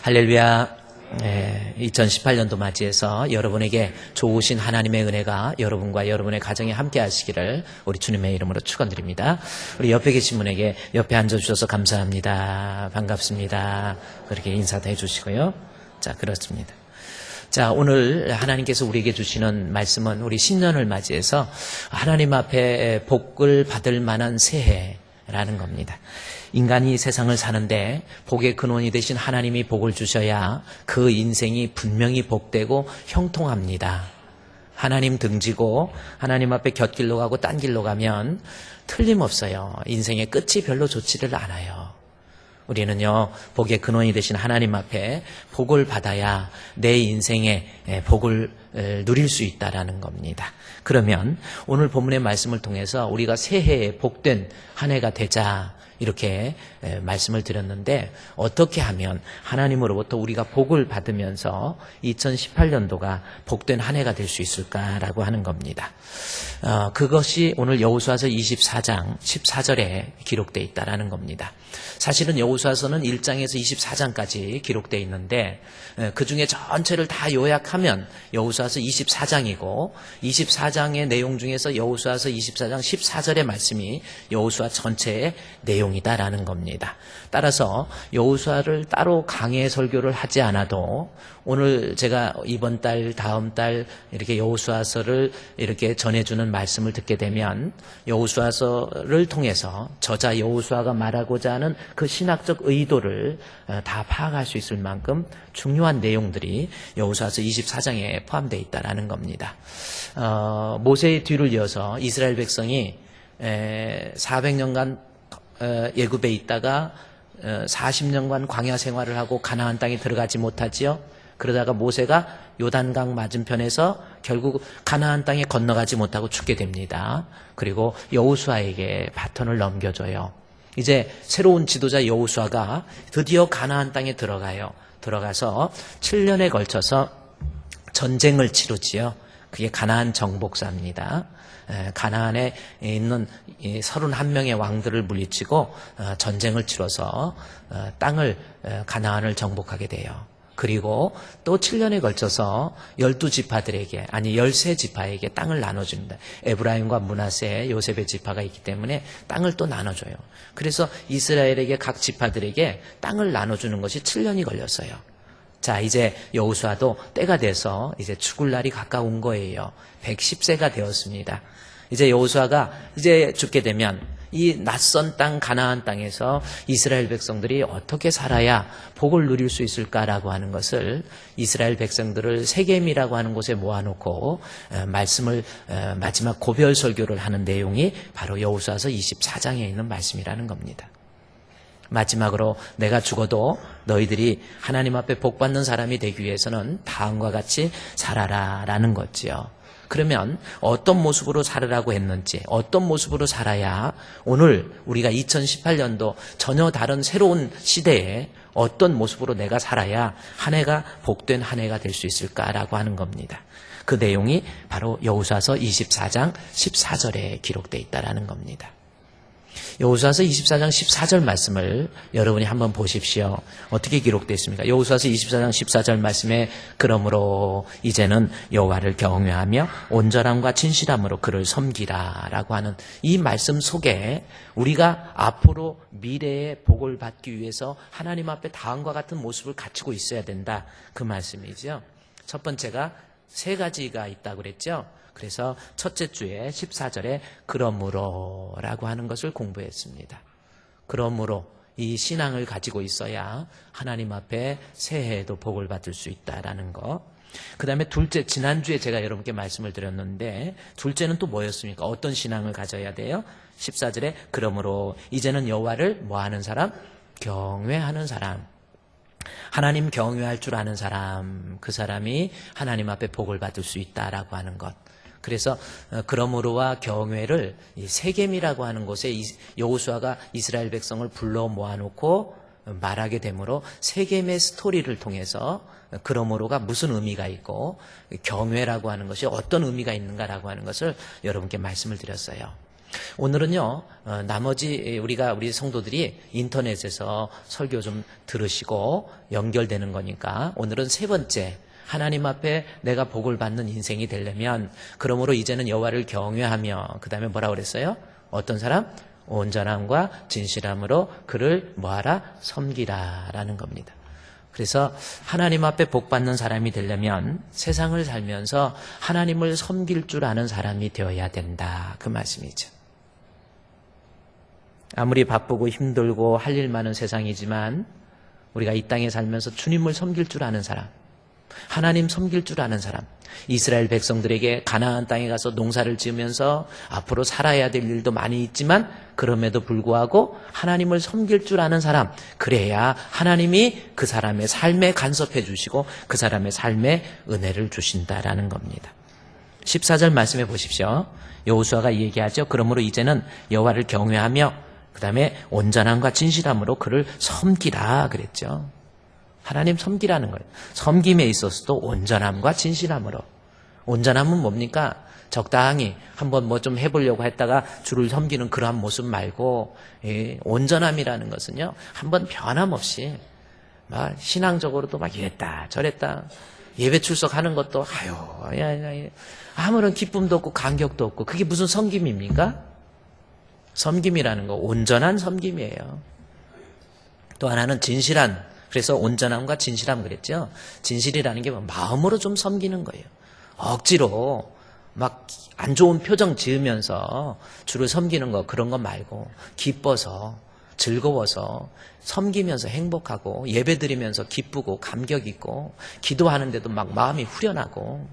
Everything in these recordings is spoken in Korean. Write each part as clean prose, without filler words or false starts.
할렐루야. 2018년도 맞이해서 여러분에게 좋으신 하나님의 은혜가 여러분과 여러분의 가정에 함께 하시기를 우리 주님의 이름으로 축원드립니다. 우리 옆에 계신 분에게 옆에 앉아주셔서 감사합니다. 반갑습니다. 그렇게 인사도 해주시고요. 자, 그렇습니다. 자, 오늘 하나님께서 우리에게 주시는 말씀은 우리 신년을 맞이해서 하나님 앞에 복을 받을 만한 새해라는 겁니다. 인간이 세상을 사는데 복의 근원이 되신 하나님이 복을 주셔야 그 인생이 분명히 복되고 형통합니다. 하나님 등지고 하나님 앞에 곁길로 가고 딴 길로 가면 틀림없어요. 인생의 끝이 별로 좋지를 않아요. 우리는요, 복의 근원이 되신 하나님 앞에 복을 받아야 내 인생의 복을 누릴 수 있다라는 겁니다. 그러면 오늘 본문의 말씀을 통해서 우리가 새해에 복된 한 해가 되자 이렇게 말씀을 드렸는데, 어떻게 하면 하나님으로부터 우리가 복을 받으면서 2018년도가 복된 한 해가 될 수 있을까라고 하는 겁니다. 그것이 오늘 여호수아서 24장 14절에 기록되어 있다라는 겁니다. 사실은 여호수아서는 1장에서 24장까지 기록되어 있는데 그중에 전체를 다 요약하면 여호수아서 24장이고 24장의 내용 중에서 여호수아서 24장 14절의 말씀이 여호수아 전체의 내용이다라는 겁니다. 따라서 여호수아를 따로 강해 설교를 하지 않아도 오늘 제가 이번 달, 다음 달 이렇게 여호수아서를 이렇게 전해주는 말씀을 듣게 되면 여호수아서를 통해서 저자 여호수아가 말하고자 하는 그 신학적 의도를 다 파악할 수 있을 만큼 중요한 내용들이 여호수아서 24장에 포함되어 있다라는 겁니다. 모세의 뒤를 이어서 이스라엘 백성이 400년간 애굽에 있다가 40년간 광야 생활을 하고 가나안 땅에 들어가지 못하지요. 그러다가 모세가 요단강 맞은편에서 결국 가나안 땅에 건너가지 못하고 죽게 됩니다. 그리고 여호수아에게 바톤을 넘겨줘요. 이제 새로운 지도자 여호수아가 드디어 가나안 땅에 들어가요. 들어가서 7년에 걸쳐서 전쟁을 치르지요. 그게 가나안 정복사입니다. 가나안에 있는 31명의 왕들을 물리치고 전쟁을 치러서 땅을 가나안을 정복하게 돼요. 그리고 또 7년에 걸쳐서 12지파들에게, 아니 13지파에게 땅을 나눠줍니다. 에브라임과 므낫세, 요셉의 지파가 있기 때문에 땅을 또 나눠줘요. 그래서 이스라엘에게 각 지파들에게 땅을 나눠주는 것이 7년이 걸렸어요. 자, 이제 여호수아도 때가 돼서 이제 죽을 날이 가까운 거예요. 110세가 되었습니다. 이제 여호수아가 이제 죽게 되면 이 낯선 땅 가나안 땅에서 이스라엘 백성들이 어떻게 살아야 복을 누릴 수 있을까라고 하는 것을 이스라엘 백성들을 세겜이라고 하는 곳에 모아놓고 말씀을 마지막 고별 설교를 하는 내용이 바로 여호수아서 24장에 있는 말씀이라는 겁니다. 마지막으로 내가 죽어도 너희들이 하나님 앞에 복받는 사람이 되기 위해서는 다음과 같이 살아라라는 거지요. 그러면 어떤 모습으로 살으라고 했는지, 어떤 모습으로 살아야 오늘 우리가 2018년도 전혀 다른 새로운 시대에 어떤 모습으로 내가 살아야 한 해가 복된 한 해가 될 수 있을까라고 하는 겁니다. 그 내용이 바로 여호수아서 24장 14절에 기록되어 있다라는 겁니다. 여호수아서 24장 14절 말씀을 여러분이 한번 보십시오. 어떻게 기록되어 있습니까? 여호수아서 24장 14절 말씀에 그러므로 이제는 여호와를 경외하며 온전함과 진실함으로 그를 섬기라라고 하는 이 말씀 속에 우리가 앞으로 미래의 복을 받기 위해서 하나님 앞에 다음과 같은 모습을 갖추고 있어야 된다. 그 말씀이죠. 첫 번째가 세 가지가 있다고 그랬죠. 그래서 첫째 주에 14절에 그러므로 라고 하는 것을 공부했습니다. 그러므로 이 신앙을 가지고 있어야 하나님 앞에 새해에도 복을 받을 수 있다라는 거. 그 다음에 둘째, 지난주에 제가 여러분께 말씀을 드렸는데 둘째는 또 뭐였습니까? 어떤 신앙을 가져야 돼요? 14절에 그러므로 이제는 여호와를 뭐하는 사람? 경외하는 사람. 하나님 경외할 줄 아는 사람, 그 사람이 하나님 앞에 복을 받을 수 있다라고 하는 것. 그래서 그러므로와 경외를 세겜이라고 하는 곳에 여호수아가 이스라엘 백성을 불러 모아놓고 말하게 되므로 세겜의 스토리를 통해서 그러므로가 무슨 의미가 있고 경외라고 하는 것이 어떤 의미가 있는가라고 하는 것을 여러분께 말씀을 드렸어요. 오늘은요, 나머지 우리 성도들이 인터넷에서 설교 좀 들으시고 연결되는 거니까 오늘은 세 번째, 하나님 앞에 내가 복을 받는 인생이 되려면, 그러므로 이제는 여호와를 경외하며, 그 다음에 뭐라 그랬어요? 어떤 사람? 온전함과 진실함으로 그를 뭐하라? 섬기라 라는 겁니다. 그래서 하나님 앞에 복 받는 사람이 되려면 세상을 살면서 하나님을 섬길 줄 아는 사람이 되어야 된다, 그 말씀이죠. 아무리 바쁘고 힘들고 할 일 많은 세상이지만 우리가 이 땅에 살면서 주님을 섬길 줄 아는 사람, 하나님 섬길 줄 아는 사람, 이스라엘 백성들에게 가나안 땅에 가서 농사를 지으면서 앞으로 살아야 될 일도 많이 있지만 그럼에도 불구하고 하나님을 섬길 줄 아는 사람, 그래야 하나님이 그 사람의 삶에 간섭해 주시고 그 사람의 삶에 은혜를 주신다라는 겁니다. 14절 말씀해 보십시오. 여호수아가 얘기하죠. 그러므로 이제는 여호와를 경외하며 그 다음에 온전함과 진실함으로 그를 섬기라 그랬죠. 하나님 섬기라는 거예요. 섬김에 있어서도 온전함과 진실함으로. 온전함은 뭡니까? 적당히 한번 뭐 좀 해보려고 했다가 주를 섬기는 그러한 모습 말고, 온전함이라는 것은요, 한번 변함없이 막 신앙적으로도 막 이랬다 저랬다, 예배 출석하는 것도 아무런 기쁨도 없고 감격도 없고, 그게 무슨 섬김입니까? 섬김이라는 거 온전한 섬김이에요. 또 하나는 진실한, 그래서 온전함과 진실함 그랬죠. 진실이라는 게 마음으로 좀 섬기는 거예요. 억지로 막 안 좋은 표정 지으면서 주를 섬기는 거, 그런 거 말고 기뻐서 즐거워서 섬기면서 행복하고 예배드리면서 기쁘고 감격 있고 기도하는데도 막 마음이 후련하고,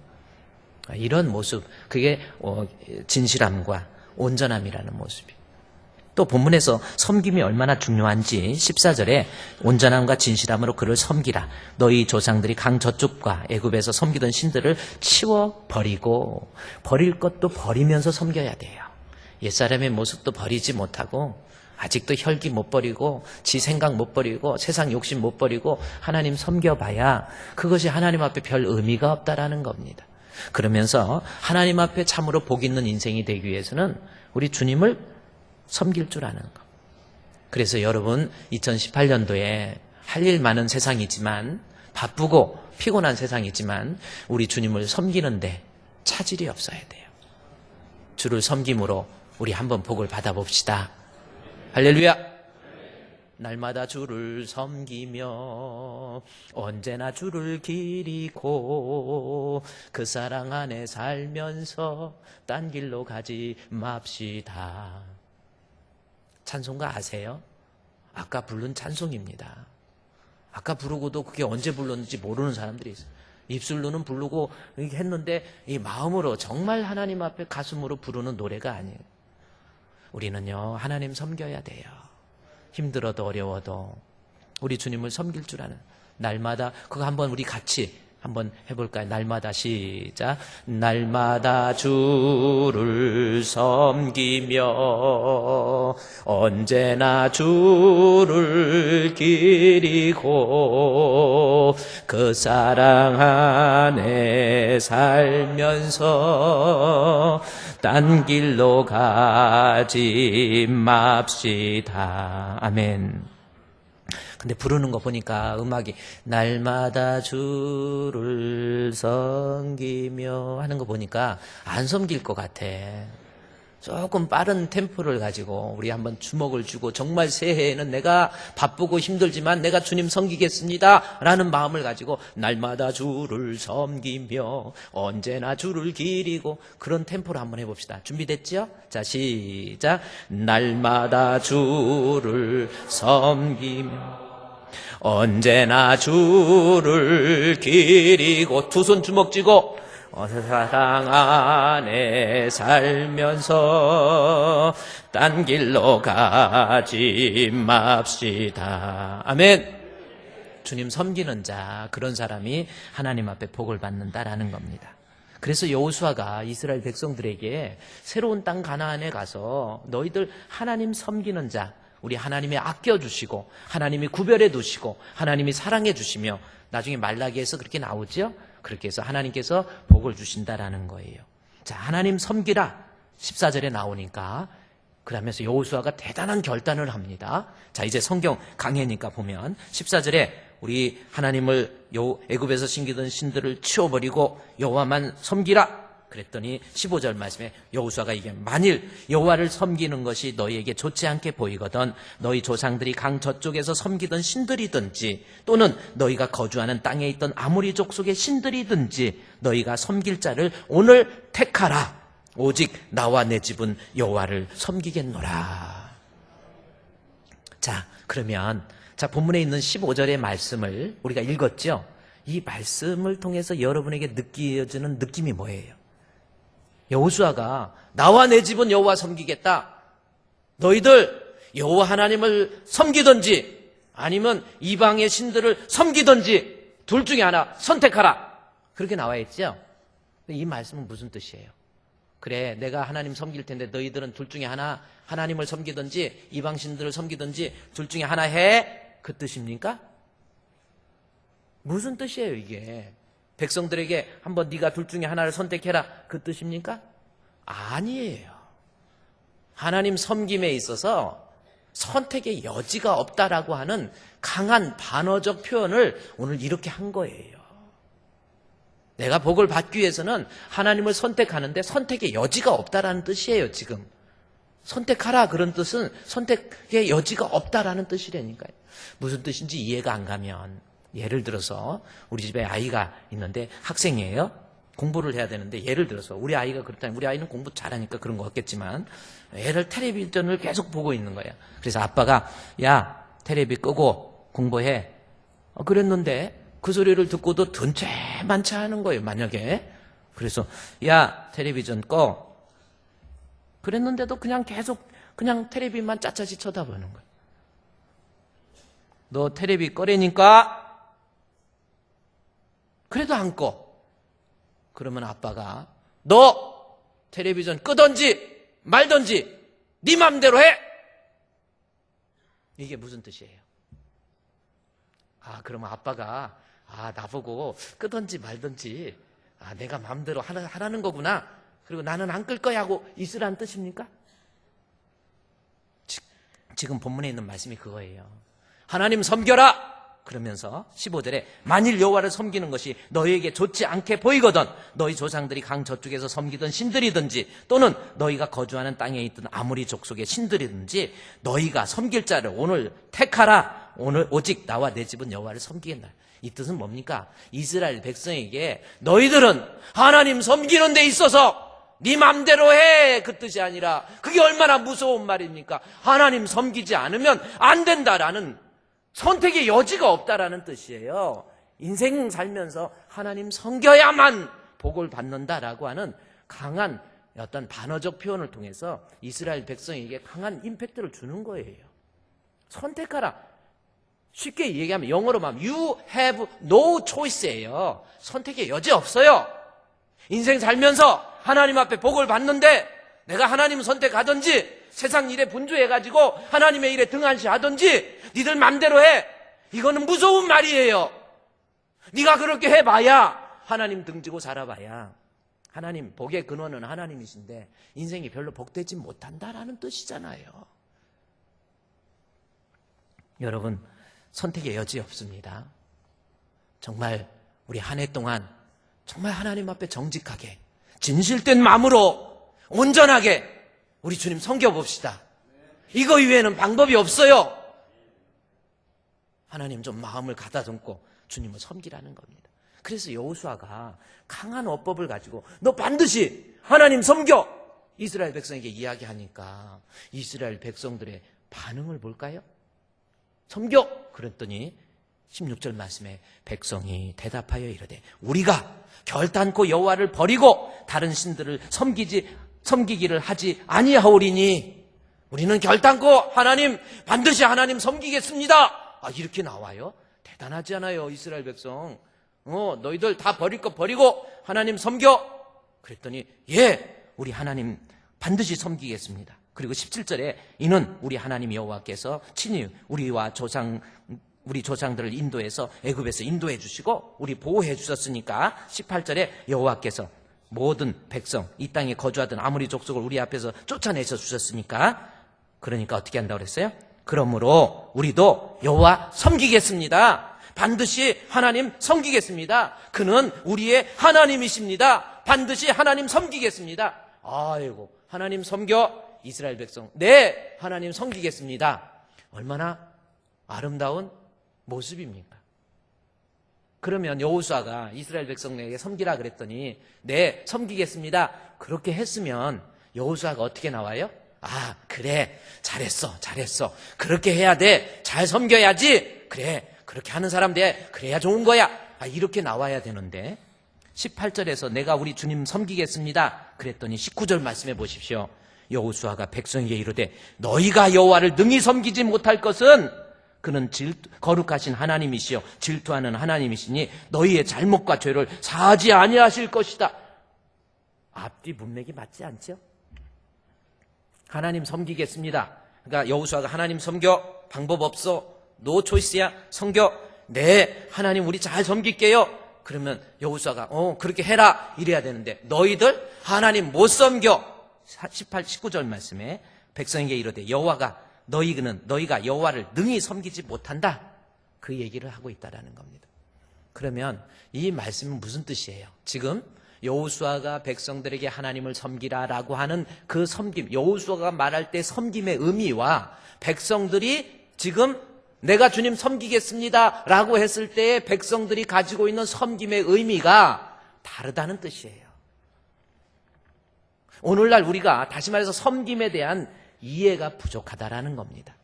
이런 모습, 그게 진실함과 온전함이라는 모습이에요. 또 본문에서 섬김이 얼마나 중요한지 14절에 온전함과 진실함으로 그를 섬기라. 너희 조상들이 강 저쪽과 애굽에서 섬기던 신들을 치워버리고, 버릴 것도 버리면서 섬겨야 돼요. 옛사람의 모습도 버리지 못하고 아직도 혈기 못 버리고 지 생각 못 버리고 세상 욕심 못 버리고 하나님 섬겨봐야 그것이 하나님 앞에 별 의미가 없다라는 겁니다. 그러면서 하나님 앞에 참으로 복 있는 인생이 되기 위해서는 우리 주님을 섬길 줄 아는 것. 그래서 여러분 2018년도에 할 일 많은 세상이지만, 바쁘고 피곤한 세상이지만 우리 주님을 섬기는데 차질이 없어야 돼요. 주를 섬김으로 우리 한번 복을 받아봅시다. 할렐루야. 날마다 주를 섬기며 언제나 주를 기리고 그 사랑 안에 살면서 딴 길로 가지 맙시다. 찬송가 아세요? 아까 부른 찬송입니다. 아까 부르고도 그게 언제 불렀는지 모르는 사람들이 있어요. 입술로는 부르고 했는데 이 마음으로 정말 하나님 앞에 가슴으로 부르는 노래가 아니에요. 우리는요, 하나님 섬겨야 돼요. 힘들어도 어려워도 우리 주님을 섬길 줄 아는, 날마다 그거 한번 우리 같이 한번 해볼까요? 날마다 시작. 날마다 주를 섬기며 언제나 주를 기리고 그 사랑 안에 살면서 딴 길로 가지 맙시다. 아멘. 근데 부르는 거 보니까 음악이 날마다 주를 섬기며 하는 거 보니까 안 섬길 것 같아. 조금 빠른 템포를 가지고 우리 한번 주목을 주고, 정말 새해에는 내가 바쁘고 힘들지만 내가 주님 섬기겠습니다 라는 마음을 가지고 날마다 주를 섬기며 언제나 주를 기리고, 그런 템포로 한번 해봅시다. 준비됐죠? 자, 시작. 날마다 주를 섬기며 언제나 주를 기리고, 두 손 주먹 쥐고 사랑 안에 살면서 딴 길로 가지 맙시다. 아멘. 주님 섬기는 자, 그런 사람이 하나님 앞에 복을 받는다라는 겁니다. 그래서 여호수아가 이스라엘 백성들에게 새로운 땅 가나안에 가서 너희들 하나님 섬기는 자, 우리 하나님이 아껴주시고 하나님이 구별해 두시고 하나님이 사랑해 주시며, 나중에 말라기에서 그렇게 나오죠. 그렇게 해서 하나님께서 복을 주신다라는 거예요. 자, 하나님 섬기라 14절에 나오니까 그러면서 여호수아가 대단한 결단을 합니다. 자, 이제 성경 강해니까 보면 14절에 우리 하나님을 애굽에서 섬기던 신들을 치워버리고 여호와만 섬기라. 그랬더니 15절 말씀에 여호수아가 이게 만일 여호와를 섬기는 것이 너희에게 좋지 않게 보이거든 너희 조상들이 강 저쪽에서 섬기던 신들이든지 또는 너희가 거주하는 땅에 있던 아모리 족속의 신들이든지 너희가 섬길 자를 오늘 택하라. 오직 나와 내 집은 여호와를 섬기겠노라. 자, 그러면 본문에 있는 15절의 말씀을 우리가 읽었죠? 이 말씀을 통해서 여러분에게 느껴지는 느낌이 뭐예요? 여호수아가 나와 내 집은 여호와 섬기겠다. 너희들 여호와 하나님을 섬기든지 아니면 이방의 신들을 섬기든지 둘 중에 하나 선택하라. 그렇게 나와 있죠? 이 말씀은 무슨 뜻이에요? 그래, 내가 하나님 섬길 텐데 너희들은 둘 중에 하나 하나님을 섬기든지 이방 신들을 섬기든지 둘 중에 하나 해. 그 뜻입니까? 무슨 뜻이에요 이게? 백성들에게 한번 네가 둘 중에 하나를 선택해라. 그 뜻입니까? 아니에요. 하나님 섬김에 있어서 선택의 여지가 없다라고 하는 강한 반어적 표현을 오늘 이렇게 한 거예요. 내가 복을 받기 위해서는 하나님을 선택하는데 선택의 여지가 없다라는 뜻이에요. 지금 선택하라 그런 뜻은 선택의 여지가 없다라는 뜻이라니까요. 무슨 뜻인지 이해가 안 가면 예를 들어서 우리 집에 아이가 있는데 학생이에요. 공부를 해야 되는데 예를 들어서 우리 아이가 그렇다면 우리 아이는 공부 잘하니까 그런 거 같겠지만 애를 텔레비전을 계속 보고 있는 거예요. 그래서 아빠가 야 텔레비 끄고 공부해. 그랬는데 그 소리를 듣고도 둔채만채 하는 거예요. 만약에 그래서 야 텔레비전 꺼. 그랬는데도 그냥 계속 그냥 텔레비만 짜짜지 쳐다보는 거예요. 너 텔레비 꺼래니까 그래도 안 꺼. 그러면 아빠가 너 텔레비전 끄든지 말든지 네 맘대로 해. 이게 무슨 뜻이에요? 그러면 아빠가 나보고 끄든지 말든지 내가 마음대로 하라는 거구나. 그리고 나는 안 끌 거야 하고 있으라는 뜻입니까? 지금 본문에 있는 말씀이 그거예요. 하나님 섬겨라. 그러면서 15절에 만일 여호와를 섬기는 것이 너희에게 좋지 않게 보이거든 너희 조상들이 강 저쪽에서 섬기던 신들이든지 또는 너희가 거주하는 땅에 있던 아모리 족속의 신들이든지 너희가 섬길 자를 오늘 택하라. 오늘 오직 나와 내 집은 여호와를 섬기겠다. 이 뜻은 뭡니까? 이스라엘 백성에게 너희들은 하나님 섬기는 데 있어서 네 맘대로 해. 그 뜻이 아니라 그게 얼마나 무서운 말입니까? 하나님 섬기지 않으면 안 된다라는 선택의 여지가 없다라는 뜻이에요. 인생 살면서 하나님 섬겨야만 복을 받는다라고 하는 강한 어떤 반어적 표현을 통해서 이스라엘 백성에게 강한 임팩트를 주는 거예요. 선택하라. 쉽게 얘기하면 영어로 말하면 You have no choice예요. 선택의 여지 없어요. 인생 살면서 하나님 앞에 복을 받는데 내가 하나님 선택하든지 세상 일에 분주해가지고 하나님의 일에 등한시하든지 니들 맘대로 해. 이거는 무서운 말이에요. 네가 그렇게 해봐야 하나님 등지고 살아봐야 하나님 복의 근원은 하나님이신데 인생이 별로 복되지 못한다라는 뜻이잖아요. 여러분 선택의 여지 없습니다. 정말 우리 한 해 동안 정말 하나님 앞에 정직하게 진실된 마음으로 온전하게 우리 주님 섬겨봅시다. 이거 이외에는 방법이 없어요. 하나님 좀 마음을 가다듬고 주님을 섬기라는 겁니다. 그래서 여호수아가 강한 어법을 가지고 너 반드시 하나님 섬겨! 이스라엘 백성에게 이야기하니까 이스라엘 백성들의 반응을 볼까요? 섬겨! 그랬더니 16절 말씀에 백성이 대답하여 이르되 우리가 결단코 여호와를 버리고 다른 신들을 섬기기를 하지 아니하오리니 우리는 결단코 하나님 반드시 하나님 섬기겠습니다. 이렇게 나와요. 대단하지 않아요 이스라엘 백성. 너희들 다 버릴 거 버리고 하나님 섬겨. 그랬더니 예 우리 하나님 반드시 섬기겠습니다. 그리고 17절에 이는 우리 하나님 여호와께서 친히 우리 조상들을 인도해서 애굽에서 인도해 주시고 우리 보호해 주셨으니까 18절에 여호와께서 모든 백성 이 땅에 거주하던 아모리 족속을 우리 앞에서 쫓아내서 주셨으니까 그러니까 어떻게 한다고 그랬어요? 그러므로 우리도 여호와 섬기겠습니다. 반드시 하나님 섬기겠습니다. 그는 우리의 하나님이십니다. 반드시 하나님 섬기겠습니다. 아이고, 하나님 섬겨 이스라엘 백성. 네, 하나님 섬기겠습니다. 얼마나 아름다운 모습입니까? 그러면 여호수아가 이스라엘 백성에게 섬기라 그랬더니 네, 섬기겠습니다. 그렇게 했으면 여호수아가 어떻게 나와요? 아, 그래, 잘했어. 그렇게 해야 돼. 잘 섬겨야지. 그래, 그렇게 하는 사람 돼. 그래야 좋은 거야. 아, 이렇게 나와야 되는데 18절에서 내가 우리 주님 섬기겠습니다. 그랬더니 19절 말씀해 보십시오. 여호수아가 백성에게 이르되 너희가 여호와를 능히 섬기지 못할 것은 그는 거룩하신 하나님이시여 질투하는 하나님이시니 너희의 잘못과 죄를 사하지 아니하실 것이다. 앞뒤 문맥이 맞지 않죠? 하나님 섬기겠습니다. 그러니까 여호수아가 하나님 섬겨. 방법 없어. 노 초이스야. 섬겨. 네, 하나님 우리 잘 섬길게요. 그러면 여호수아가 그렇게 해라 이래야 되는데 너희들 하나님 못 섬겨. 19절 말씀에 백성에게 이르되 너희가 여호와를 능히 섬기지 못한다. 그 얘기를 하고 있다라는 겁니다. 그러면 이 말씀은 무슨 뜻이에요? 지금 여호수아가 백성들에게 하나님을 섬기라라고 하는 그 섬김, 여호수아가 말할 때 섬김의 의미와 백성들이 지금 내가 주님 섬기겠습니다 라고 했을 때 백성들이 가지고 있는 섬김의 의미가 다르다는 뜻이에요. 오늘날 우리가 다시 말해서 섬김에 대한 이해가 부족하다라는 겁니다.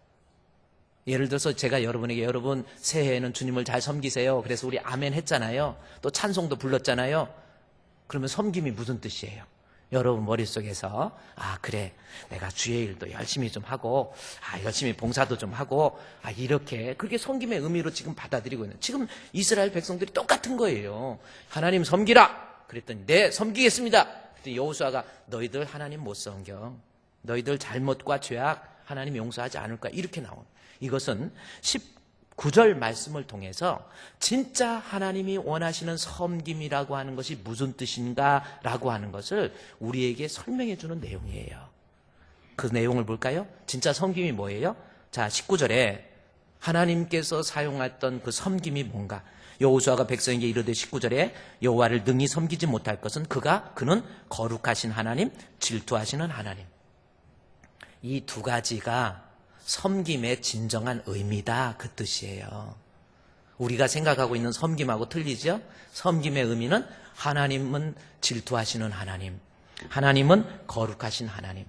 예를 들어서 제가 여러분에게 여러분 새해에는 주님을 잘 섬기세요. 그래서 우리 아멘 했잖아요. 또 찬송도 불렀잖아요. 그러면 섬김이 무슨 뜻이에요? 여러분 머릿속에서 그래, 내가 주의 일도 열심히 좀 하고 열심히 봉사도 좀 하고 이렇게 그렇게 섬김의 의미로 지금 받아들이고 있는, 지금 이스라엘 백성들이 똑같은 거예요. 하나님 섬기라 그랬더니 네, 섬기겠습니다. 그랬더니 여호수아가 너희들 하나님 못 섬겨. 너희들 잘못과 죄악 하나님 용서하지 않을 거야. 이렇게 나온, 이것은 19절 말씀을 통해서 진짜 하나님이 원하시는 섬김이라고 하는 것이 무슨 뜻인가 라고 하는 것을 우리에게 설명해 주는 내용이에요. 그 내용을 볼까요? 진짜 섬김이 뭐예요? 자, 19절에 하나님께서 사용했던 그 섬김이 뭔가, 여호수아가 백성에게 이르되 19절에 여호와를 능히 섬기지 못할 것은 그는 거룩하신 하나님, 질투하시는 하나님. 이 두 가지가 섬김의 진정한 의미다, 그 뜻이에요. 우리가 생각하고 있는 섬김하고 틀리죠? 섬김의 의미는 하나님은 질투하시는 하나님, 하나님은 거룩하신 하나님.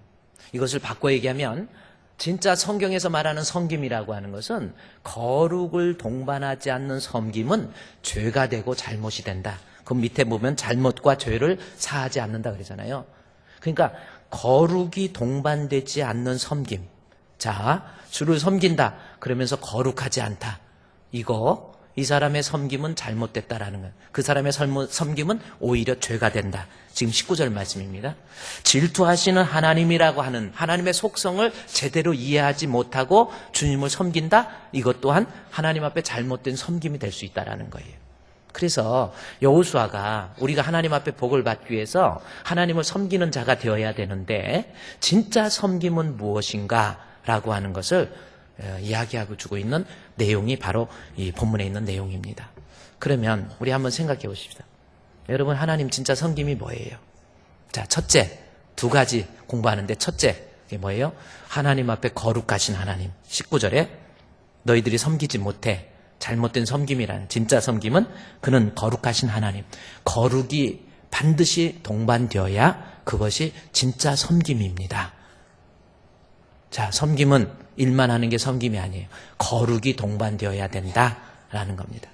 이것을 바꿔 얘기하면 진짜 성경에서 말하는 섬김이라고 하는 것은 거룩을 동반하지 않는 섬김은 죄가 되고 잘못이 된다. 그 밑에 보면 잘못과 죄를 사하지 않는다 그러잖아요. 그러니까 거룩이 동반되지 않는 섬김. 자, 주를 섬긴다 그러면서 거룩하지 않다. 이 사람의 섬김은 잘못됐다라는 거예요. 그 사람의 섬김은 오히려 죄가 된다. 지금 19절 말씀입니다. 질투하시는 하나님이라고 하는 하나님의 속성을 제대로 이해하지 못하고 주님을 섬긴다? 이것 또한 하나님 앞에 잘못된 섬김이 될 수 있다라는 거예요. 그래서 여호수아가 우리가 하나님 앞에 복을 받기 위해서 하나님을 섬기는 자가 되어야 되는데 진짜 섬김은 무엇인가 라고 하는 것을 이야기하고 주고 있는 내용이 바로 이 본문에 있는 내용입니다. 그러면 우리 한번 생각해 보십시다. 여러분, 하나님 진짜 섬김이 뭐예요? 자, 첫째, 두 가지 공부하는데 첫째, 이게 뭐예요? 하나님 앞에 거룩하신 하나님. 19절에 너희들이 섬기지 못해. 잘못된 섬김이라는, 진짜 섬김은 그는 거룩하신 하나님. 거룩이 반드시 동반되어야 그것이 진짜 섬김입니다. 자, 섬김은 일만 하는 게 섬김이 아니에요. 거룩이 동반되어야 된다라는 겁니다.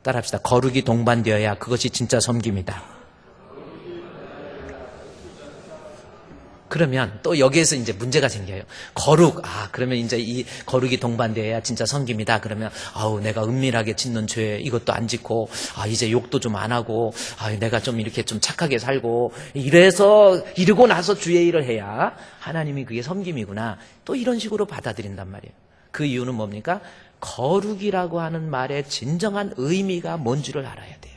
따라합시다. 거룩이 동반되어야 그것이 진짜 섬김이다. 그러면 또 여기에서 이제 문제가 생겨요. 거룩, 그러면 이제 이 거룩이 동반되어야 진짜 섬김이다. 그러면 내가 은밀하게 짓는 죄 이것도 안 짓고 이제 욕도 좀 안 하고 내가 좀 이렇게 좀 착하게 살고 이러고 나서 주의 일을 해야 하나님이 그게 섬김이구나. 또 이런 식으로 받아들인단 말이에요. 그 이유는 뭡니까? 거룩이라고 하는 말의 진정한 의미가 뭔지를 알아야 돼요.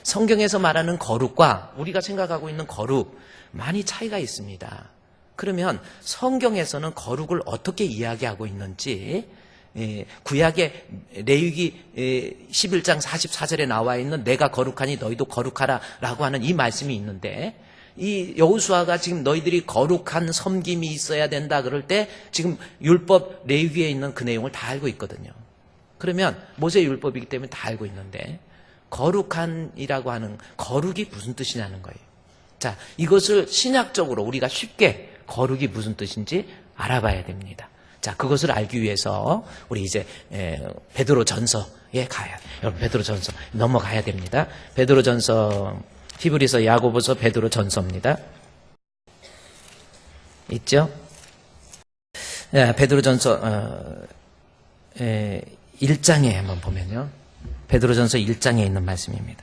성경에서 말하는 거룩과 우리가 생각하고 있는 거룩 많이 차이가 있습니다. 그러면 성경에서는 거룩을 어떻게 이야기하고 있는지, 구약의 레위기 11장 44절에 나와 있는 내가 거룩하니 너희도 거룩하라 라고 하는 이 말씀이 있는데, 이 여호수아가 지금 너희들이 거룩한 섬김이 있어야 된다 그럴 때 지금 율법 레위기에 있는 그 내용을 다 알고 있거든요. 그러면 모세 율법이기 때문에 다 알고 있는데, 거룩한이라고 하는 거룩이 무슨 뜻이냐는 거예요. 자, 이것을 신학적으로 우리가 쉽게 거룩이 무슨 뜻인지 알아봐야 됩니다. 자, 그것을 알기 위해서 우리 이제 베드로전서에 가야 돼요. 여러분, 베드로전서 넘어가야 됩니다. 베드로전서, 히브리서, 야고보서, 베드로전서입니다. 있죠? 베드로전서 1장에 한번 보면요. 베드로전서 1장에 있는 말씀입니다.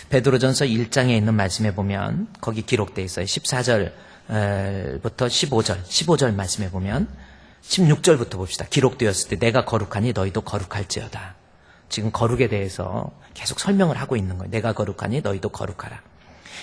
베드로전서 1장에 있는 말씀에 보면 거기 기록되어 있어요. 14절부터 15절 말씀에 보면 16절부터 봅시다. 기록되었을 때 내가 거룩하니 너희도 거룩할지어다. 지금 거룩에 대해서 계속 설명을 하고 있는 거예요. 내가 거룩하니 너희도 거룩하라.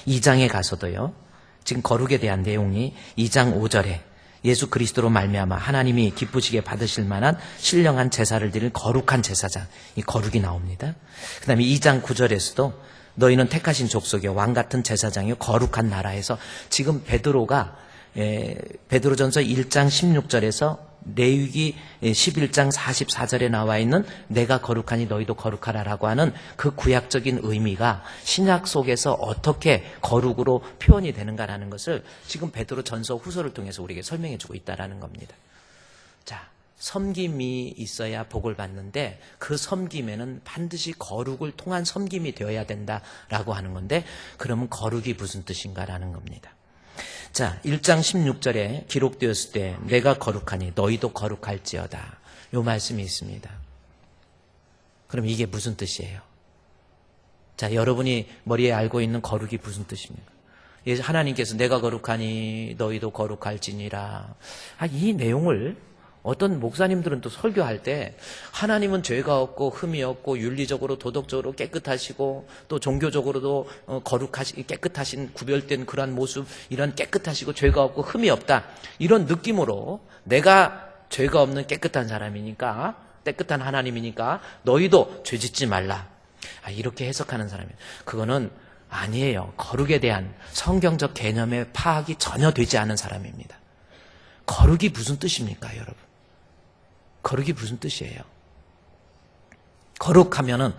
2장에 가서도요. 지금 거룩에 대한 내용이 2장 5절에 예수 그리스도로 말미암아 하나님이 기쁘시게 받으실 만한 신령한 제사를 드릴 거룩한 제사장, 이 거룩이 나옵니다. 그 다음에 2장 9절에서도 너희는 택하신 족속이요 왕같은 제사장이요 거룩한 나라에서, 지금 베드로가 베드로전서 1장 16절에서 레위기 11장 44절에 나와 있는 내가 거룩하니 너희도 거룩하라라고 하는 그 구약적인 의미가 신약 속에서 어떻게 거룩으로 표현이 되는가라는 것을 지금 베드로전서 후서를 통해서 우리에게 설명해 주고 있다라는 겁니다. 자, 섬김이 있어야 복을 받는데 그 섬김에는 반드시 거룩을 통한 섬김이 되어야 된다라고 하는 건데, 그러면 거룩이 무슨 뜻인가라는 겁니다. 자, 1장 16절에 기록되었을 때 내가 거룩하니 너희도 거룩할지어다, 요 말씀이 있습니다. 그럼 이게 무슨 뜻이에요? 자, 여러분이 머리에 알고 있는 거룩이 무슨 뜻입니까? 하나님께서 내가 거룩하니 너희도 거룩할지니라. 이 내용을 어떤 목사님들은 또 설교할 때 하나님은 죄가 없고 흠이 없고 윤리적으로 도덕적으로 깨끗하시고 또 종교적으로도 깨끗하신 구별된 그러한 모습, 이런 깨끗하시고 죄가 없고 흠이 없다, 이런 느낌으로 내가 죄가 없는 깨끗한 사람이니까, 깨끗한 하나님이니까 너희도 죄 짓지 말라, 이렇게 해석하는 사람이에요. 그거는 아니에요. 거룩에 대한 성경적 개념의 파악이 전혀 되지 않은 사람입니다. 거룩이 무슨 뜻입니까, 여러분? 거룩이 무슨 뜻이에요? 거룩하면은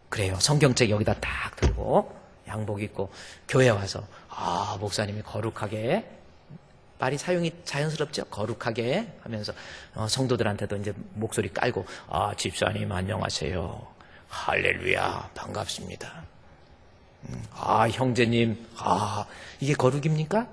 그래요. 성경책 여기다 딱 들고 양복 입고 교회 와서 목사님이 거룩하게, 말이 사용이 자연스럽죠? 거룩하게 하면서 성도들한테도 이제 목소리 깔고 집사님 안녕하세요. 할렐루야 반갑습니다. 형제님, 이게 거룩입니까?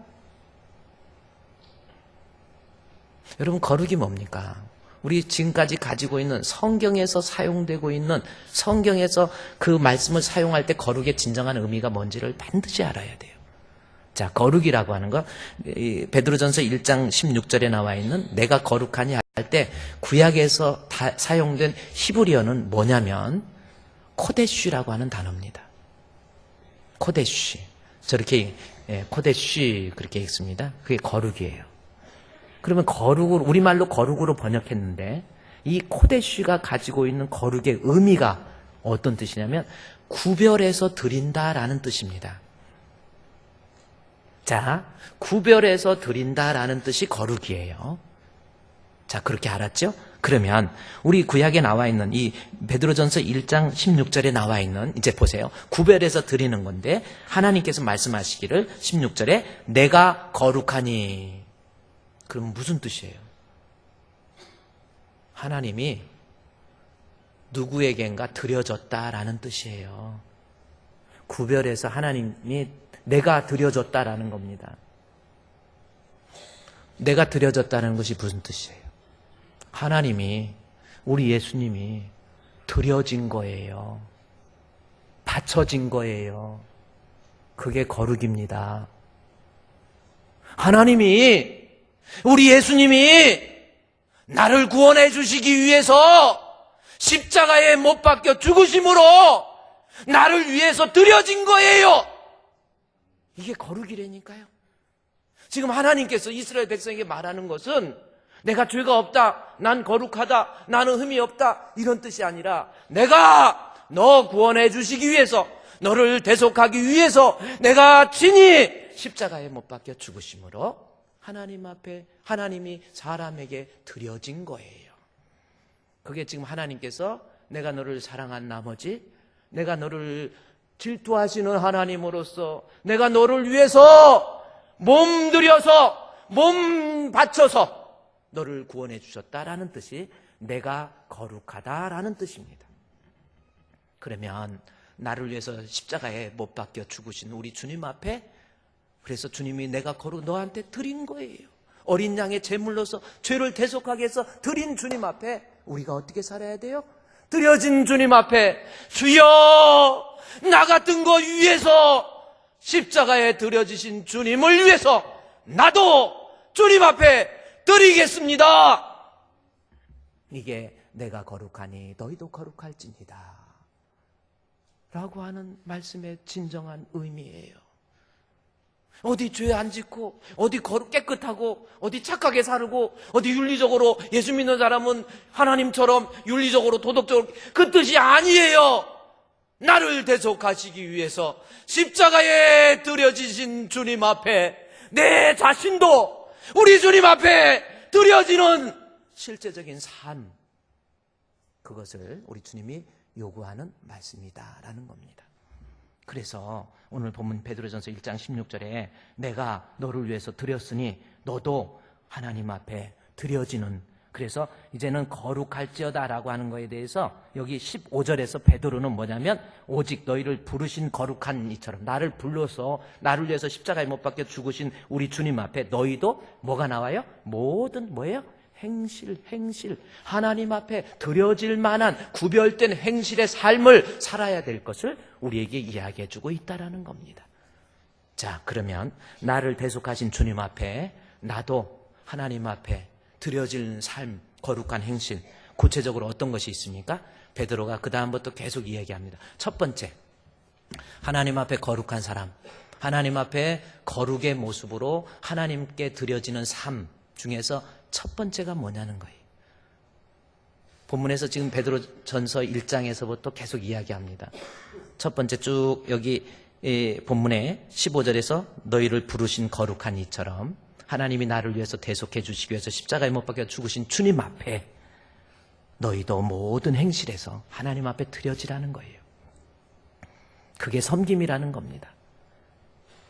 여러분, 거룩이 뭡니까? 우리 지금까지 가지고 있는 성경에서 사용되고 있는, 성경에서 그 말씀을 사용할 때 거룩의 진정한 의미가 뭔지를 반드시 알아야 돼요. 자, 거룩이라고 하는 거, 베드로전서 1장 16절에 나와 있는 내가 거룩하니 할 때 구약에서 사용된 히브리어는 뭐냐면 코데쉬라고 하는 단어입니다. 코데쉬. 저렇게 코데쉬 그렇게 읽습니다. 그게 거룩이에요. 그러면 거룩으로, 우리말로 거룩으로 번역했는데 이 코데쉬가 가지고 있는 거룩의 의미가 어떤 뜻이냐면 구별해서 드린다라는 뜻입니다. 자, 구별해서 드린다라는 뜻이 거룩이에요. 자, 그렇게 알았죠? 그러면 우리 구약에 나와 있는 이 베드로전서 1장 16절에 나와 있는, 이제 보세요. 구별해서 드리는 건데 하나님께서 말씀하시기를 16절에 내가 거룩하니, 그럼 무슨 뜻이에요? 하나님이 누구에겐가 드려졌다라는 뜻이에요. 구별해서 하나님이 내가 드려졌다라는 겁니다. 내가 드려졌다는 것이 무슨 뜻이에요? 하나님이, 우리 예수님이 드려진 거예요. 바쳐진 거예요. 그게 거룩입니다. 하나님이, 우리 예수님이 나를 구원해 주시기 위해서 십자가에 못 박혀 죽으심으로 나를 위해서 드려진 거예요. 이게 거룩이라니까요. 지금 하나님께서 이스라엘 백성에게 말하는 것은 내가 죄가 없다, 난 거룩하다, 나는 흠이 없다, 이런 뜻이 아니라 내가 너 구원해 주시기 위해서, 너를 대속하기 위해서 내가 친히 십자가에 못 박혀 죽으심으로 하나님 앞에 하나님이 사람에게 드려진 거예요. 그게 지금 하나님께서 내가 너를 사랑한 나머지, 내가 너를 질투하시는 하나님으로서 내가 너를 위해서 몸 들여서, 몸 바쳐서 너를 구원해 주셨다라는 뜻이 내가 거룩하다라는 뜻입니다. 그러면 나를 위해서 십자가에 못 박혀 죽으신 우리 주님 앞에, 그래서 주님이 내가 너한테 드린 거예요. 어린 양의 제물로서 죄를 대속하게 해서 드린 주님 앞에 우리가 어떻게 살아야 돼요? 드려진 주님 앞에 주여, 나 같은 거 위해서 십자가에 드려지신 주님을 위해서 나도 주님 앞에 드리겠습니다. 이게 내가 거룩하니 너희도 거룩할지니라 라고 하는 말씀의 진정한 의미예요. 어디 죄 안 짓고, 어디 깨끗하고, 어디 착하게 살고, 어디 윤리적으로 예수 믿는 사람은 하나님처럼 윤리적으로 도덕적으로, 그 뜻이 아니에요. 나를 대속하시기 위해서 십자가에 드려지신 주님 앞에 내 자신도 우리 주님 앞에 드려지는 실제적인 삶, 그것을 우리 주님이 요구하는 말씀이다라는 겁니다. 그래서 오늘 본문 베드로전서 1장 16절에 내가 너를 위해서 드렸으니 너도 하나님 앞에 드려지는, 그래서 이제는 거룩할지어다라고 하는 거에 대해서 여기 15절에서 베드로는 뭐냐면 오직 너희를 부르신 거룩한 이처럼, 나를 불러서 나를 위해서 십자가에 못 박혀 죽으신 우리 주님 앞에 너희도 뭐가 나와요? 모든 뭐예요? 행실, 하나님 앞에 드려질 만한 구별된 행실의 삶을 살아야 될 것을 우리에게 이야기해 주고 있다라는 겁니다. 자, 그러면 나를 대속하신 주님 앞에 나도 하나님 앞에 드려질 삶, 거룩한 행실, 구체적으로 어떤 것이 있습니까? 베드로가 그 다음부터 계속 이야기합니다. 첫 번째, 하나님 앞에 거룩한 사람, 하나님 앞에 거룩의 모습으로 하나님께 드려지는 삶 중에서 첫 번째가 뭐냐는 거예요. 본문에서 지금 베드로전서 1장에서부터 계속 이야기합니다. 첫 번째 쭉 여기 본문에 15절에서 너희를 부르신 거룩한 이처럼 하나님이 나를 위해서 대속해 주시기 위해서 십자가에 못 박혀 죽으신 주님 앞에 너희도 모든 행실에서 하나님 앞에 드려지라는 거예요. 그게 섬김이라는 겁니다.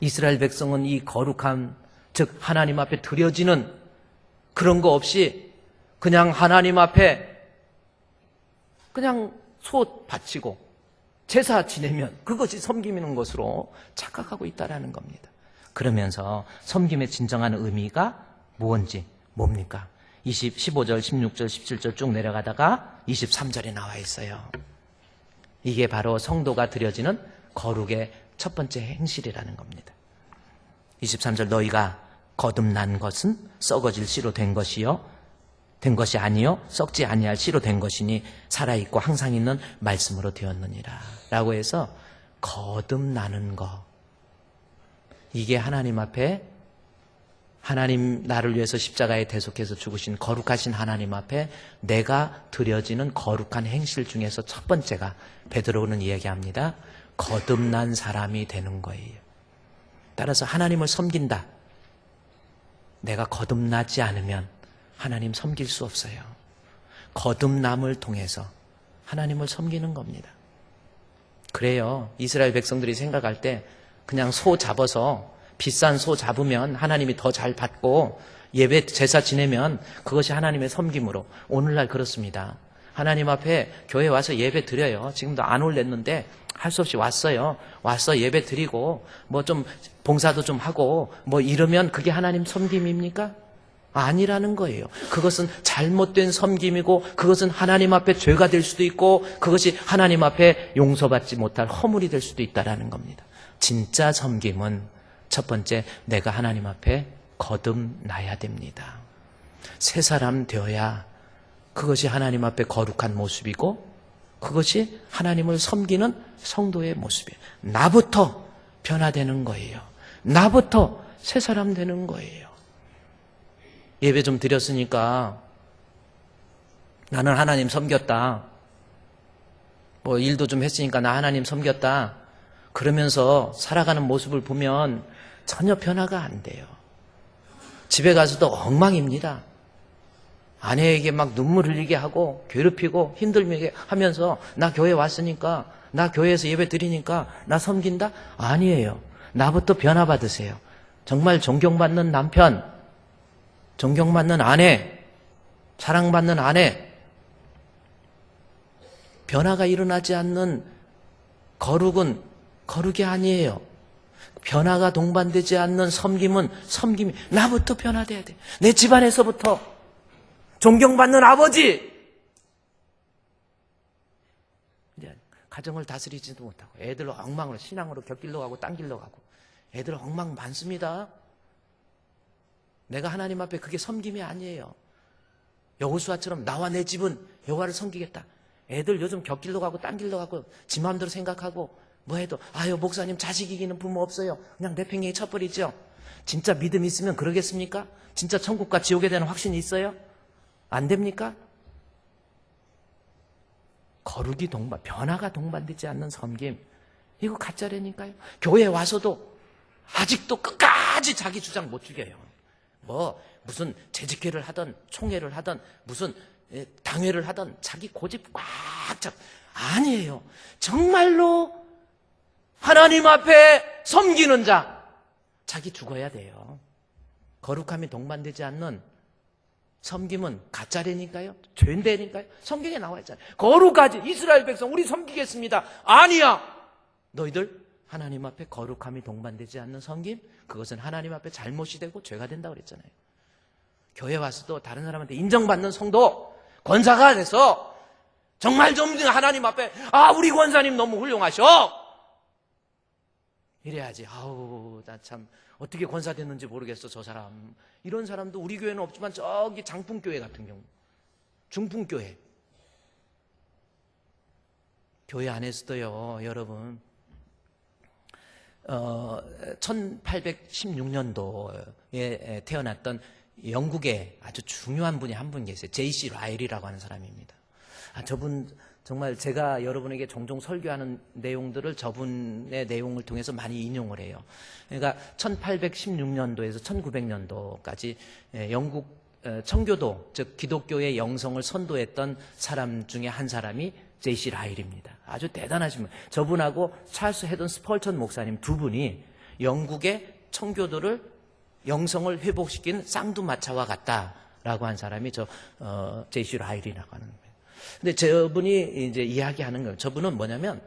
이스라엘 백성은 이 거룩함, 즉 하나님 앞에 드려지는 그런 거 없이 그냥 하나님 앞에 그냥 소 바치고 제사 지내면 그것이 섬기는 것으로 착각하고 있다는 겁니다. 그러면서 섬김의 진정한 의미가 뭡니까? 15절, 16절, 17절 쭉 내려가다가 23절에 나와 있어요. 이게 바로 성도가 드려지는 거룩의 첫 번째 행실이라는 겁니다. 23절 너희가 거듭난 것은 썩어질 씨로 된 것이 아니요 썩지 아니할 씨로 된 것이니 살아있고 항상 있는 말씀으로 되었느니라 라고 해서 거듭나는 것, 이게 하나님 앞에 하나님 나를 위해서 십자가에 대속해서 죽으신 거룩하신 하나님 앞에 내가 드려지는 거룩한 행실 중에서 첫 번째가 베드로는 이야기합니다. 거듭난 사람이 되는 거예요. 따라서 하나님을 섬긴다. 내가 거듭나지 않으면 하나님 섬길 수 없어요. 거듭남을 통해서 하나님을 섬기는 겁니다. 그래요. 이스라엘 백성들이 생각할 때 그냥 소 잡아서 비싼 소 잡으면 하나님이 더 잘 받고 예배 제사 지내면 그것이 하나님의 섬김으로, 오늘날 그렇습니다. 하나님 앞에 교회 와서 예배 드려요. 지금도 안 올렸는데 할 수 없이 왔어요. 와서 예배 드리고 뭐 좀 봉사도 좀 하고 뭐 이러면 그게 하나님 섬김입니까? 아니라는 거예요. 그것은 잘못된 섬김이고 그것은 하나님 앞에 죄가 될 수도 있고 그것이 하나님 앞에 용서받지 못할 허물이 될 수도 있다는 겁니다. 진짜 섬김은 첫 번째, 내가 하나님 앞에 거듭나야 됩니다. 새 사람 되어야 그것이 하나님 앞에 거룩한 모습이고 그것이 하나님을 섬기는 성도의 모습이에요. 나부터 변화되는 거예요. 나부터 새 사람 되는 거예요. 예배 좀 드렸으니까 나는 하나님 섬겼다. 뭐 일도 좀 했으니까 나 하나님 섬겼다. 그러면서 살아가는 모습을 보면 전혀 변화가 안 돼요. 집에 가서도 엉망입니다. 아내에게 막 눈물 흘리게 하고 괴롭히고 힘들게 하면서 나 교회 왔으니까, 나 교회에서 예배 드리니까 나 섬긴다? 아니에요. 나부터 변화받으세요. 정말 존경받는 남편, 존경받는 아내, 사랑받는 아내, 변화가 일어나지 않는 거룩은 거룩이 아니에요. 변화가 동반되지 않는 섬김은 섬김이 나부터 변화돼야 돼. 내 집안에서부터. 존경받는 아버지, 가정을 다스리지도 못하고 애들 엉망으로 신앙으로 곁길로 가고 딴 길로 가고 애들 엉망 많습니다. 내가 하나님 앞에 그게 섬김이 아니에요. 여호수아처럼 나와 내 집은 여호와를 섬기겠다. 애들 요즘 곁길로 가고 딴 길로 가고 지 마음대로 생각하고 뭐 해도 아유 목사님 자식 이기는 부모 없어요. 그냥 내팽개에 쳐버리죠. 진짜 믿음 있으면 그러겠습니까? 진짜 천국과 지옥에 대한 확신이 있어요? 안 됩니까? 거룩이 변화가 동반되지 않는 섬김, 이거 가짜라니까요. 교회에 와서도 아직도 끝까지 자기 주장 못 죽여요. 뭐 무슨 재직회를 하든 총회를 하든 무슨 당회를 하든 자기 고집 꽉 잡. 아니에요. 정말로 하나님 앞에 섬기는 자, 자기 죽어야 돼요. 거룩함이 동반되지 않는 섬김은 가짜라니까요. 죄인되니까요. 성경에 나와 있잖아요. 거룩하지 이스라엘 백성 우리 섬기겠습니다. 아니야. 너희들 하나님 앞에 거룩함이 동반되지 않는 섬김, 그것은 하나님 앞에 잘못이 되고 죄가 된다고 그랬잖아요. 교회 와서도 다른 사람한테 인정받는 성도, 권사가 돼서 정말 좀 하나님 앞에 우리 권사님 너무 훌륭하셔. 이래야지. 아우 나 참 어떻게 권사 됐는지 모르겠어 저 사람. 이런 사람도 우리 교회는 없지만 저기 장풍교회 같은 경우, 중풍교회, 교회 안에서도요 여러분 1816년도에 태어났던 영국의 아주 중요한 분이 한 분 계세요. J.C. 라일이라고 하는 사람입니다. 저분 정말 제가 여러분에게 종종 설교하는 내용들을 저분의 내용을 통해서 많이 인용을 해요. 그러니까 1816년도에서 1900년도까지 영국 청교도, 즉 기독교의 영성을 선도했던 사람 중에 한 사람이 J.C. 라일입니다. 아주 대단하신 분. 저분하고 찰스 헤든 스펄턴 목사님 두 분이 영국의 청교도를 영성을 회복시킨 쌍두마차와 같다라고 한 사람이 J.C. 라일이라고 하는 거예요. 근데 저분이 이제 이야기하는 거예요. 저분은 뭐냐면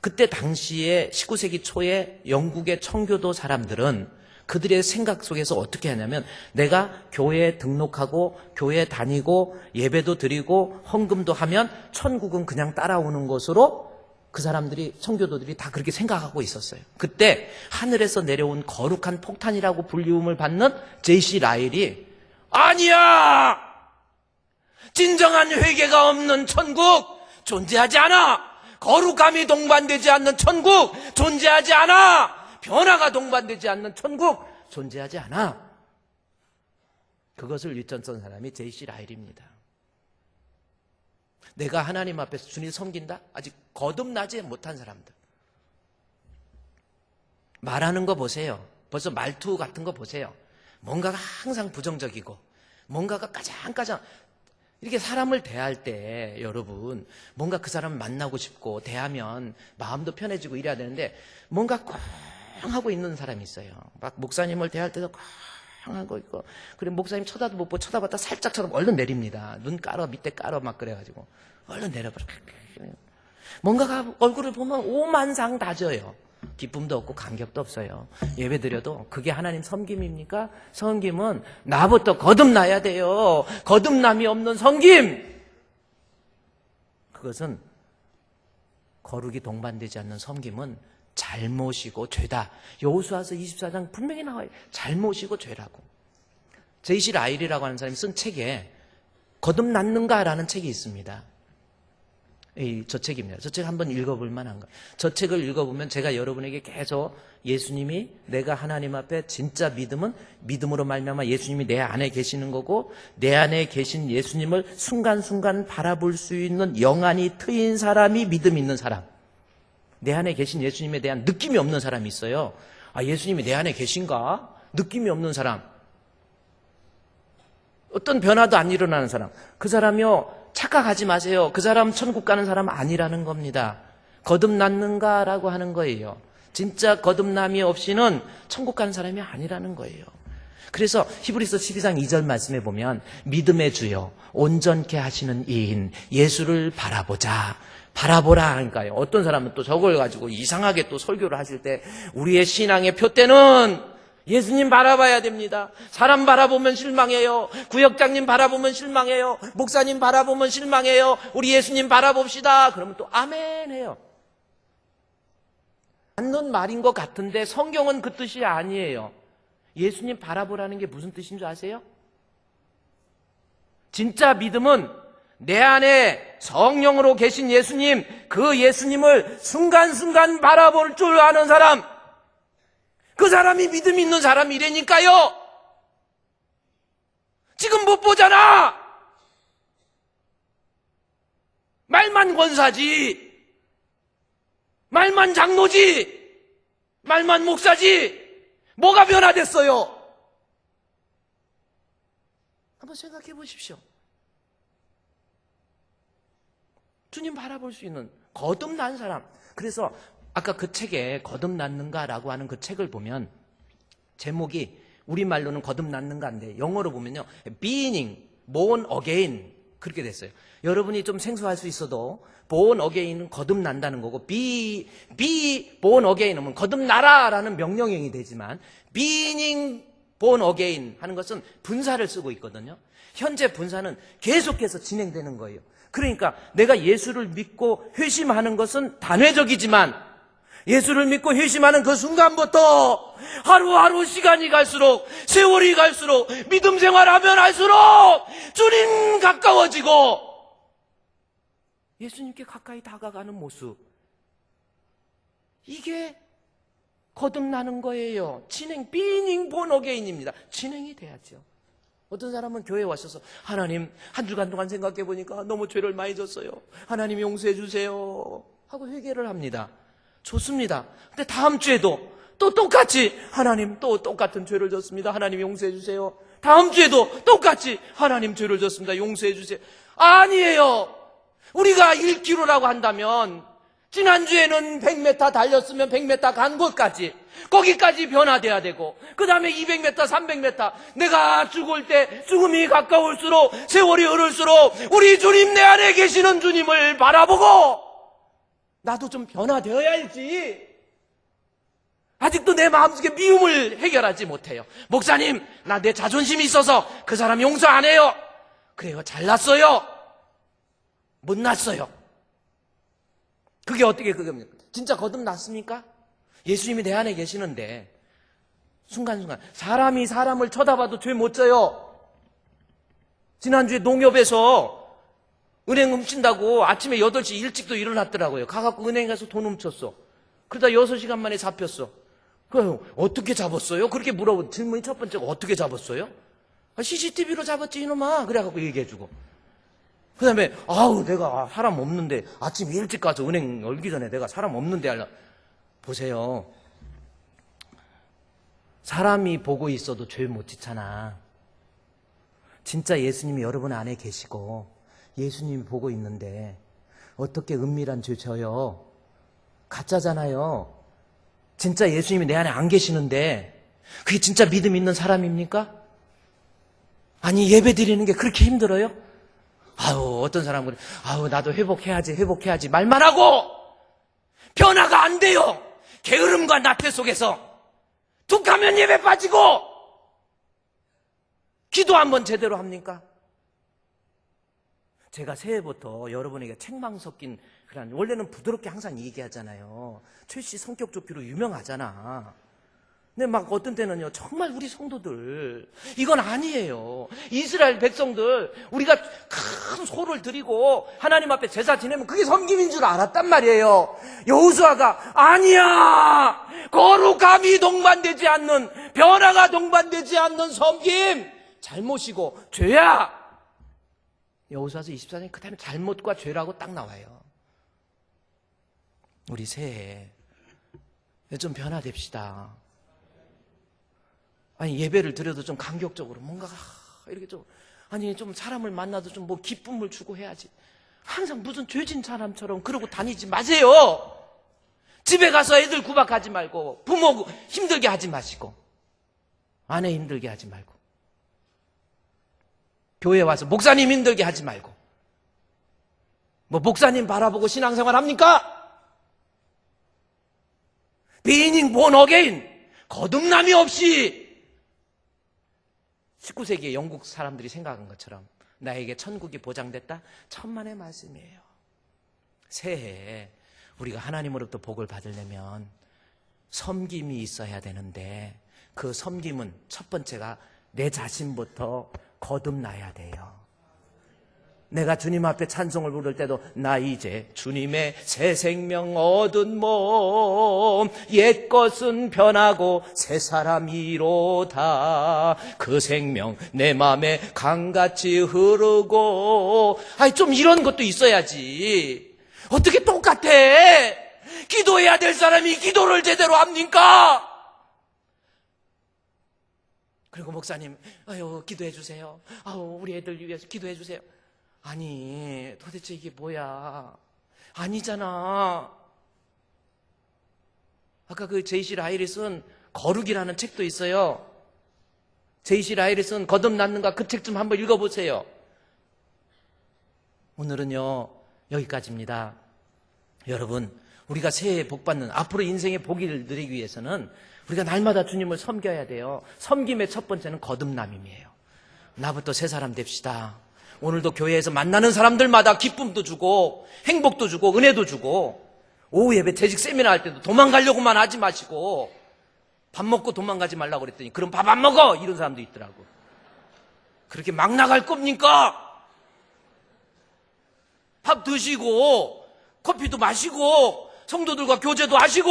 그때 당시에 19세기 초에 영국의 청교도 사람들은 그들의 생각 속에서 어떻게 하냐면 내가 교회에 등록하고 교회에 다니고 예배도 드리고 헌금도 하면 천국은 그냥 따라오는 것으로 그 사람들이, 청교도들이 다 그렇게 생각하고 있었어요. 그때 하늘에서 내려온 거룩한 폭탄이라고 불리움을 받는 J.C. 라일이 아니야! 진정한 회개가 없는 천국 존재하지 않아. 거룩함이 동반되지 않는 천국 존재하지 않아. 변화가 동반되지 않는 천국 존재하지 않아. 그것을 위천선 사람이 J.C. 라일입니다. 내가 하나님 앞에서 주님 섬긴다? 아직 거듭나지 못한 사람들. 말하는 거 보세요. 벌써 말투 같은 거 보세요. 뭔가가 항상 부정적이고 뭔가가 까장까장. 이렇게 사람을 대할 때 여러분 뭔가 그 사람을 만나고 싶고 대하면 마음도 편해지고 이래야 되는데 뭔가 꽝 하고 있는 사람이 있어요. 막 목사님을 대할 때도 꽝 하고 있고, 그리고 목사님 쳐다도 못 보고 쳐다봤다 살짝 얼른 내립니다. 눈 깔아 밑에 깔아 막 그래가지고 얼른 내려버려. 뭔가가 얼굴을 보면 오만상 다져요. 기쁨도 없고 감격도 없어요. 예배 드려도 그게 하나님 섬김입니까? 섬김은 나부터 거듭나야 돼요. 거듭남이 없는 섬김, 그것은 거룩이 동반되지 않는 섬김은 잘못이고 죄다. 여호수아서 24장 분명히 나와요. 잘못이고 죄라고. J.C. 라일이라고 하는 사람이 쓴 책에 거듭났는가라는 책이 있습니다. 저 책입니다. 저 책 한번 읽어볼 만한가. 저 책을 읽어보면 제가 여러분에게 계속 예수님이 내가 하나님 앞에 진짜 믿음은 믿음으로 말미암아 예수님이 내 안에 계시는 거고 내 안에 계신 예수님을 순간순간 바라볼 수 있는 영안이 트인 사람이 믿음 있는 사람. 내 안에 계신 예수님에 대한 느낌이 없는 사람이 있어요. 아, 예수님이 내 안에 계신가? 느낌이 없는 사람. 어떤 변화도 안 일어나는 사람. 그 사람이요. 착각하지 마세요. 그 사람 천국 가는 사람 아니라는 겁니다. 거듭났는가라고 하는 거예요. 진짜 거듭남이 없이는 천국 가는 사람이 아니라는 거예요. 그래서 히브리서 12장 2절 말씀에 보면 믿음의 주요 온전케 하시는 이인 예수를 바라보자. 바라보라 하니까요. 어떤 사람은 또 저걸 가지고 이상하게 또 설교를 하실 때 우리의 신앙의 표대는 예수님 바라봐야 됩니다. 사람 바라보면 실망해요. 구역장님 바라보면 실망해요. 목사님 바라보면 실망해요. 우리 예수님 바라봅시다. 그러면 또 아멘 해요. 맞는 말인 것 같은데 성경은 그 뜻이 아니에요. 예수님 바라보라는 게 무슨 뜻인 줄 아세요? 진짜 믿음은 내 안에 성령으로 계신 예수님, 그 예수님을 순간순간 바라볼 줄 아는 사람, 그 사람이 믿음 있는 사람이라니까요. 지금 못 보잖아. 말만 권사지, 말만 장로지, 말만 목사지. 뭐가 변화됐어요? 한번 생각해 보십시오. 주님 바라볼 수 있는 거듭난 사람. 그래서 아까 그 책에 거듭났는가라고 하는 그 책을 보면 제목이 우리말로는 거듭났는가인데 영어로 보면요. being born again 그렇게 됐어요. 여러분이 좀 생소할 수 있어도 born again은 거듭난다는 거고 be born again은 거듭나라라는 명령형이 되지만 being born again 하는 것은 분사를 쓰고 있거든요. 현재 분사는 계속해서 진행되는 거예요. 그러니까 내가 예수를 믿고 회심하는 것은 단회적이지만 예수를 믿고 회심하는 그 순간부터 하루하루 시간이 갈수록 세월이 갈수록 믿음 생활하면 할수록 주님 가까워지고 예수님께 가까이 다가가는 모습, 이게 거듭나는 거예요. 진행, being born again입니다. 진행이 돼야죠. 어떤 사람은 교회에 와셔서 하나님 한 주간 동안 생각해 보니까 너무 죄를 많이 졌어요. 하나님 용서해 주세요 하고 회개를 합니다. 좋습니다. 근데 다음 주에도 또 똑같이 하나님 또 똑같은 죄를 졌습니다. 하나님 용서해 주세요. 다음 주에도 똑같이 하나님 죄를 졌습니다. 용서해 주세요. 아니에요. 우리가 1km라고 한다면 지난주에는 100m 달렸으면 100m 간 곳까지 거기까지 변화돼야 되고 그 다음에 200m, 300m 내가 죽을 때 죽음이 가까울수록 세월이 흐를수록 우리 주님 내 안에 계시는 주님을 바라보고 나도 좀 변화되어야지. 아직도 내 마음속에 미움을 해결하지 못해요. 목사님, 나 내 자존심이 있어서 그 사람 용서 안 해요. 그래요, 잘났어요. 못났어요. 그게 어떻게 그겁니까? 진짜 거듭났습니까? 예수님이 내 안에 계시는데 순간순간 사람이 사람을 쳐다봐도 죄 못 져요. 지난주에 농협에서 은행 훔친다고 아침에 8시 일찍도 일어났더라고요. 가갖고 은행 가서 돈 훔쳤어. 그러다 6시간 만에 잡혔어. 그래요. 어떻게 잡았어요? 그렇게 물어보 질문이 첫 번째가 어떻게 잡았어요? CCTV로 잡았지 이놈아. 그래갖고 얘기해주고. 그 다음에 아우 내가 사람 없는데 아침 일찍 가서 은행 열기 전에 내가 사람 없는데 하려. 보세요. 사람이 보고 있어도 죄 못 짓잖아. 진짜 예수님이 여러분 안에 계시고 예수님이 보고 있는데 어떻게 은밀한 죄 져요? 가짜잖아요. 진짜 예수님이 내 안에 안 계시는데 그게 진짜 믿음 있는 사람입니까? 아니 예배 드리는 게 그렇게 힘들어요? 아유 어떤 사람은 아유 나도 회복해야지 말만 하고 변화가 안 돼요. 게으름과 나태 속에서 툭하면 예배 빠지고 기도 한번 제대로 합니까? 제가 새해부터 여러분에게 책망 섞인 그런 원래는 부드럽게 항상 얘기하잖아요. 최씨 성격 좋기로 유명하잖아. 근데 막 어떤 때는요, 정말 우리 성도들, 이건 아니에요. 이스라엘 백성들, 우리가 큰 소를 드리고 하나님 앞에 제사 지내면 그게 섬김인 줄 알았단 말이에요. 여호수아가 아니야! 거룩함이 동반되지 않는, 변화가 동반되지 않는 섬김! 잘못이고 죄야! 여호수아서 24장 그 다음에 잘못과 죄라고 딱 나와요. 우리 새해 좀 변화됩시다. 아니, 예배를 드려도 좀 감격적으로 뭔가 이렇게 좀, 아니, 좀 사람을 만나도 좀 뭐 기쁨을 주고 해야지. 항상 무슨 죄진 사람처럼 그러고 다니지 마세요. 집에 가서 애들 구박하지 말고, 부모 힘들게 하지 마시고, 아내 힘들게 하지 말고, 교회 와서 목사님 힘들게 하지 말고, 뭐 목사님 바라보고 신앙생활 합니까? 비닝 본 어게인, 거듭남이 없이 19세기의 영국 사람들이 생각한 것처럼 나에게 천국이 보장됐다? 천만의 말씀이에요. 새해에 우리가 하나님으로부터 복을 받으려면 섬김이 있어야 되는데 그 섬김은 첫 번째가 내 자신부터 거듭나야 돼요. 내가 주님 앞에 찬송을 부를 때도 나 이제 주님의 새 생명 얻은 몸 옛것은 변하고 새 사람이로다 그 생명 내 맘에 강같이 흐르고 아니 좀 이런 것도 있어야지. 어떻게 똑같아? 기도해야 될 사람이 기도를 제대로 합니까? 그리고 목사님 아유 기도해 주세요. 아우 우리 애들 위해서 기도해 주세요. 아니 도대체 이게 뭐야? 아니잖아. 아까 그 제이시 라이리슨 거룩이라는 책도 있어요. 제이시 라이리슨 거듭났는가 그 책 좀 한번 읽어보세요. 오늘은요 여기까지입니다. 여러분 우리가 새해 복 받는 앞으로 인생의 복을 누리기 위해서는 우리가 날마다 주님을 섬겨야 돼요. 섬김의 첫 번째는 거듭남임이에요. 나부터 새 사람 됩시다. 오늘도 교회에서 만나는 사람들마다 기쁨도 주고 행복도 주고 은혜도 주고 오후 예배 재직 세미나 할 때도 도망가려고만 하지 마시고 밥 먹고 도망가지 말라고 그랬더니 그럼 밥 안 먹어! 이런 사람도 있더라고. 그렇게 막 나갈 겁니까? 밥 드시고 커피도 마시고 성도들과 교제도 하시고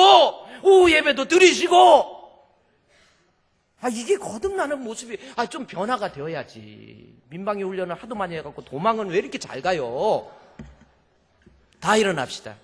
오후 예배도 드리시고 이게 거듭나는 모습이 좀 변화가 되어야지. 민방위 훈련을 하도 많이 해갖고 도망은 왜 이렇게 잘 가요? 다 일어납시다.